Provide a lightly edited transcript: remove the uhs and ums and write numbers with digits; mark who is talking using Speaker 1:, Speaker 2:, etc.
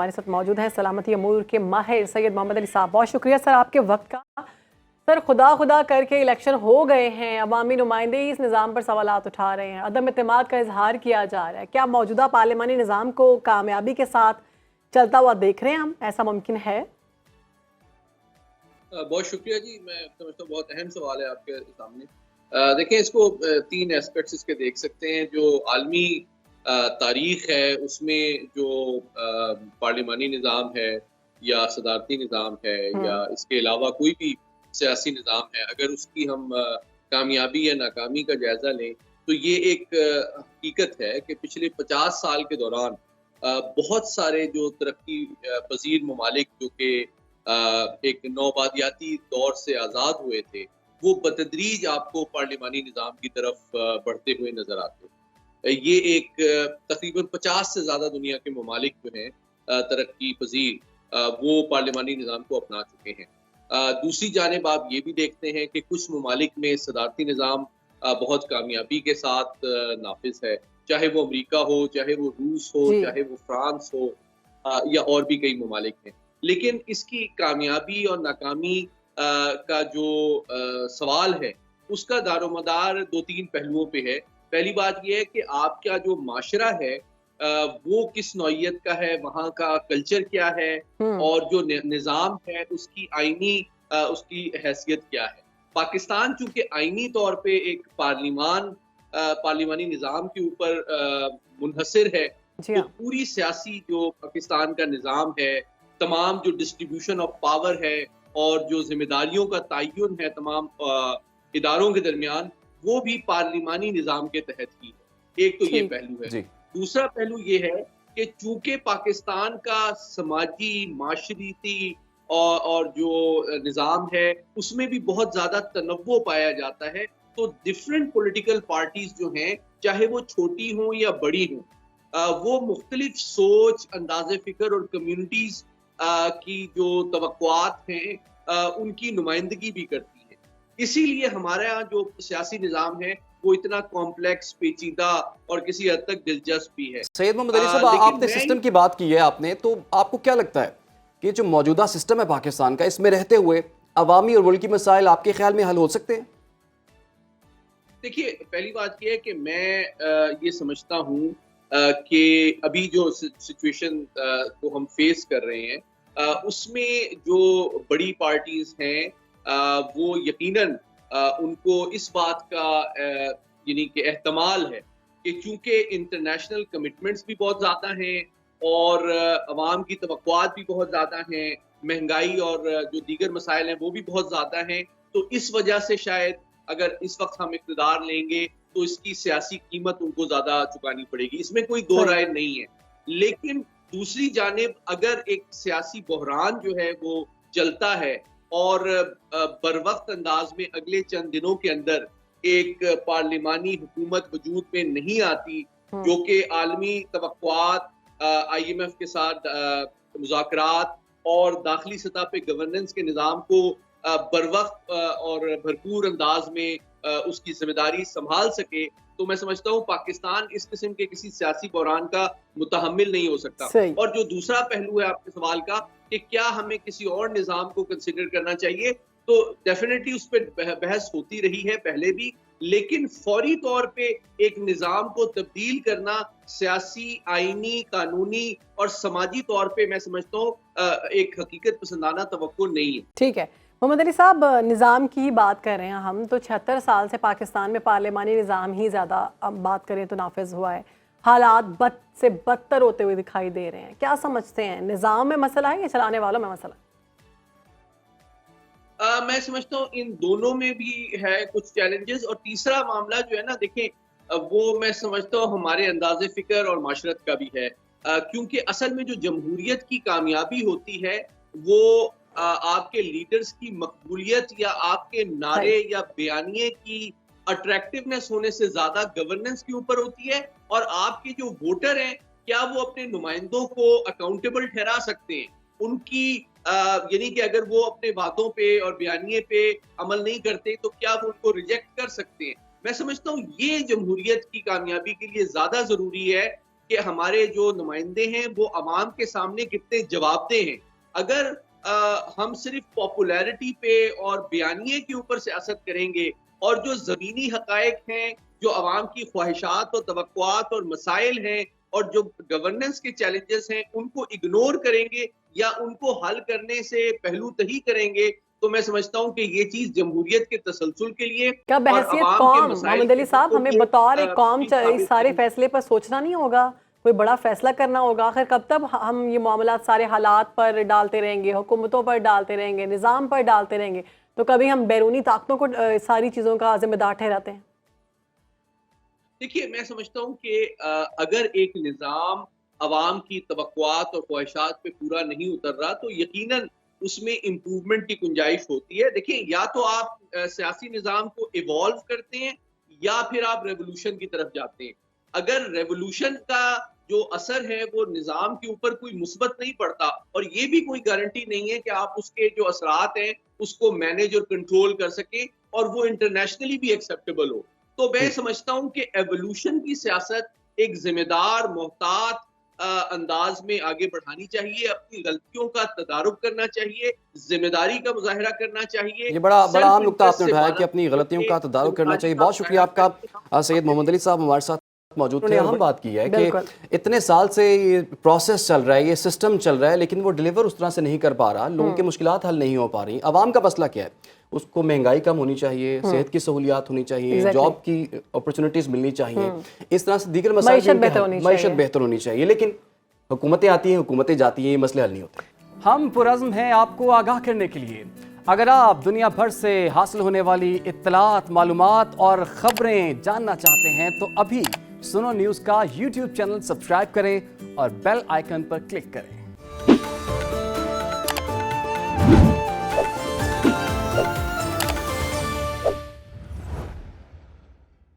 Speaker 1: हमारे साथ मौजूद हैं सलामती अमूर के माहिर सैयद मोहम्मद अली साहब। बहुत शुक्रिया सर आपके वक्त का। सर खुदा खुदा करके इलेक्शन हो गए हैं, अवामी नुमाइंदे इस निज़ाम पर सवालात उठा रहे हैं, अदम इत्तेमाद का इजहार किया जा रहा है। क्या मौजूदा पार्लिमानी निज़ाम को कामयाबी के साथ चलता हुआ देख रहे हैं हम? ऐसा मुमकिन है?
Speaker 2: बहुत शुक्रिया जी। मैं समझता हूँ बहुत अहम सवाल है आपके सामने। देखें, इसको तीन एस्पेक्ट्स इसके देख सकते हैं। जो आलमी तारीख है उसमें जो पार्लिमानी निज़ाम है या सदारती निज़ाम है या इसके अलावा कोई भी सियासी निज़ाम है, अगर उसकी हम कामयाबी या नाकामी का जायज़ा लें तो ये एक हकीकत है कि पिछले 50 साल के दौरान बहुत सारे जो तरक्की पजीर ममालिक जो कि एक नौबादियाती दौर से आज़ाद हुए थे, वो बतदरीज आपको पार्लिमानी निज़ाम की तरफ बढ़ते हुए नज़र आते हैं। ये एक तकरीबन 50 से ज़्यादा दुनिया के ममालिक जो हैं तरक्की पजीर, वो पार्लिमानी निज़ाम को अपना चुके हैं। दूसरी जानिब आप ये भी देखते हैं कि कुछ ममालिक में सदारती निज़ाम बहुत कामयाबी के साथ नाफिज है, चाहे वो अमेरिका हो, चाहे वो रूस हो, चाहे वो फ्रांस हो या और भी कई ममालिक हैं। लेकिन इसकी कामयाबी और नाकामी का जो सवाल है उसका दारोमदार दो तीन पहलुओं पे है। पहली बात यह है कि आपका जो माशरा है वो किस नौइयत का है, वहाँ का कल्चर क्या है और जो निज़ाम है उसकी आईनी उसकी हैसियत क्या है। पाकिस्तान चूंकि आईनी तौर पे एक पार्लिमानी निज़ाम के ऊपर मुनहसर है, तो पूरी सियासी जो पाकिस्तान का निज़ाम है, तमाम जो डिस्ट्रीब्यूशन ऑफ पावर है और जो जिम्मेदारियों का तयन है तमाम इदारों के दरमियान, वो भी पार्लिमानी निज़ाम के तहत ही है। एक तो ये पहलू है। दूसरा पहलू ये है कि चूंकि पाकिस्तान का समाजी माशरती और जो निज़ाम है उसमें भी बहुत ज़्यादा तनव्वुर पाया जाता है, तो डिफरेंट पॉलिटिकल पार्टीज जो हैं, चाहे वो छोटी हों या बड़ी हों, वो मुख्तलिफ सोच, अंदाज़े फ़िक्र और कम्युनिटीज़ की जो तवक्कुआत हैं उनकी नुमाइंदगी भी करती है। इसीलिए हमारे यहाँ जो सियासी निज़ाम है वो इतना कॉम्प्लेक्स, पेचीदा और किसी हद तक दिलचस्प भी है।
Speaker 3: सैयद मोहम्मद अली साहब, आपने सिस्टम की बात की है आपने, तो आपको क्या लगता है कि जो मौजूदा सिस्टम है पाकिस्तान का, इसमें रहते हुए अवामी और मुल्की मसाइल आपके ख्याल में हल हो सकते हैं?
Speaker 2: देखिए, पहली बात यह है कि मैं ये समझता हूँ कि अभी जो सिचुएशन को हम फेस कर रहे हैं उसमें जो बड़ी पार्टीज हैं वो यकीनन उनको इस बात का यानी कि एहतमाल है कि चूंकि इंटरनेशनल कमिटमेंट्स भी बहुत ज़्यादा हैं और अवाम की तवक्कुआत भी बहुत ज़्यादा हैं, महंगाई और जो दीगर मसाइल हैं वो भी बहुत ज़्यादा हैं, तो इस वजह से शायद अगर इस वक्त हम इक़्तिदार लेंगे तो इसकी सियासी कीमत उनको ज़्यादा चुकानी पड़ेगी, इसमें कोई दो राय नहीं है। लेकिन दूसरी जानिब अगर एक सियासी बहरान जो है वो चलता है और बरवक्त अंदाज में अगले चंद दिनों के अंदर एक पार्लिमानी हुकूमत वजूद में नहीं आती जो कि आलमी तवक्कुआत, IMF के साथ मुज़ाकरात और दाखिली सतह पे गवर्नेंस के निज़ाम को बरवक्त और भरपूर अंदाज में उसकी जिम्मेदारी संभाल सके, तो मैं समझता हूँ पाकिस्तान इस किस्म के किसी सियासी बहरान का मुतहम्मिल नहीं हो सकता। और जो दूसरा पहलू है आपके सवाल का कि क्या हमें किसी और निज़ाम को कंसिडर करना चाहिए, तो डेफिनेटली उस पर बहस होती रही है पहले भी, लेकिन फौरी तौर पे एक निज़ाम को तब्दील करना सियासी, आईनी, कानूनी और समाजी तौर पे मैं समझता हूँ एक हकीकत पसंदाना तवक्को नहीं है।
Speaker 1: ठीक है मोहम्मद अली साहब, निज़ाम की ही बात कर रहे हैं हम, तो 76 साल से पाकिस्तान में पार्लिमानी निज़ाम ही ज़्यादा अब बात करें तो नाफिज हुआ है। हालात बद से बदतर होते हुए दिखाई दे रहे हैं। क्या समझते हैं, निज़ाम में मसला है या चलाने वालों में मसला?
Speaker 2: मैं समझता हूँ इन दोनों में भी है कुछ चैलेंजेस, और तीसरा मामला जो है ना, देखें वो मैं समझता हूँ हमारे अंदाज़े फ़िक्र और माशरत का भी है, क्योंकि असल में जो जमहूरियत की कामयाबी होती है वो आपके लीडर्स की मकबूलियत या आपके नारे या बयानिए की अट्रैक्टिवनेस होने से ज्यादा गवर्नेंस के ऊपर होती है, और आपके जो वोटर हैं क्या वो अपने नुमाइंदों को अकाउंटेबल ठहरा सकते हैं, उनकी यानी कि अगर वो अपने वादों पे और बयानिए पे अमल नहीं करते तो क्या वो उनको रिजेक्ट कर सकते हैं। मैं समझता हूँ ये जमहूरियत की कामयाबी के लिए ज्यादा जरूरी है کہ ہمارے جو نمائندے ہیں وہ عوام کے سامنے کتنے جواب دہ ہیں. اگر ہم صرف پاپولیرٹی پہ اور بیانیے کے اوپر سیاست کریں گے اور جو زمینی حقائق ہیں، جو عوام کی خواہشات اور توقعات اور مسائل ہیں اور جو گورننس کے چیلنجز ہیں ان کو اگنور کریں گے یا ان کو حل کرنے سے پہلو تہی کریں گے، تو میں سمجھتا ہوں کہ یہ چیز جمہوریت کے تسلسل کے لیے
Speaker 1: کیا بحیثیت قوم محمد علی صاحب ہمیں بطور ایک قوم اس سارے فیصلے پر سوچنا نہیں ہوگا؟ کوئی بڑا فیصلہ کرنا ہوگا. آخر کب تک ہم یہ معاملات سارے حالات پر ڈالتے رہیں گے، حکومتوں پر ڈالتے رہیں گے، نظام پر ڈالتے رہیں گے؟ تو کبھی ہم بیرونی طاقتوں کو ساری چیزوں کا ذمہ دار ٹھہراتے ہیں.
Speaker 2: دیکھیے میں سمجھتا ہوں کہ اگر ایک نظام عوام کی توقعات اور خواہشات پہ پورا نہیں اتر رہا تو یقیناً اس میں امپروومنٹ کی گنجائش ہوتی ہے. دیکھیں یا تو آپ سیاسی نظام کو ایوالو کرتے ہیں یا پھر آپ ریولوشن کی طرف جاتے ہیں. اگر ریولوشن کا جو اثر ہے وہ نظام کے اوپر کوئی مثبت نہیں پڑتا، اور یہ بھی کوئی گارنٹی نہیں ہے کہ آپ اس کے جو اثرات ہیں اس کو مینیج اور کنٹرول کر سکیں اور وہ انٹرنیشنلی بھی ایکسیپٹیبل ہو، تو میں سمجھتا ہوں کہ ایوولوشن کی سیاست ایک ذمہ دار محتاط انداز میں آگے بڑھانی چاہیے. اپنی غلطیوں کا تدارک کرنا چاہیے، ذمہ داری کا مظاہرہ کرنا چاہیے.
Speaker 3: یہ بڑا عام نقطہ آپ نے اٹھایا کہ اپنی غلطیوں کا تدارک کرنا چاہیے. بہت شکریہ آپ کا سید محمد علی صاحب ہمارے ساتھ موجود تھے. اہم بات کی ہے کہ اتنے سال سے یہ پروسیس چل رہا ہے، یہ سسٹم چل رہا ہے، لیکن وہ ڈیلیور اس طرح سے نہیں کر پا رہا. لوگوں کے مشکلات حل نہیں ہو پا رہی. عوام کا مسئلہ کیا ہے؟ اس کو مہنگائی کم ہونی چاہیے، صحت کی سہولیات ہونی چاہیے، جاب کی اپرچونٹیز ملنی چاہیے، اس طرح سے دیگر مسائل، معیشت بہتر ہونی چاہیے. لیکن حکومتیں آتی ہیں، حکومتیں جاتی ہیں، یہ مسئلے حل نہیں ہوتے. ہم پرعزم ہیں آپ کو آگاہ کرنے کے لیے. اگر آپ دنیا بھر سے حاصل ہونے والی اطلاعات، معلومات اور خبریں جاننا چاہتے ہیں تو ابھی سنو نیوز کا یوٹیوب چینل سبسکرائب کریں اور بیل آئیکن پر کلک کریں.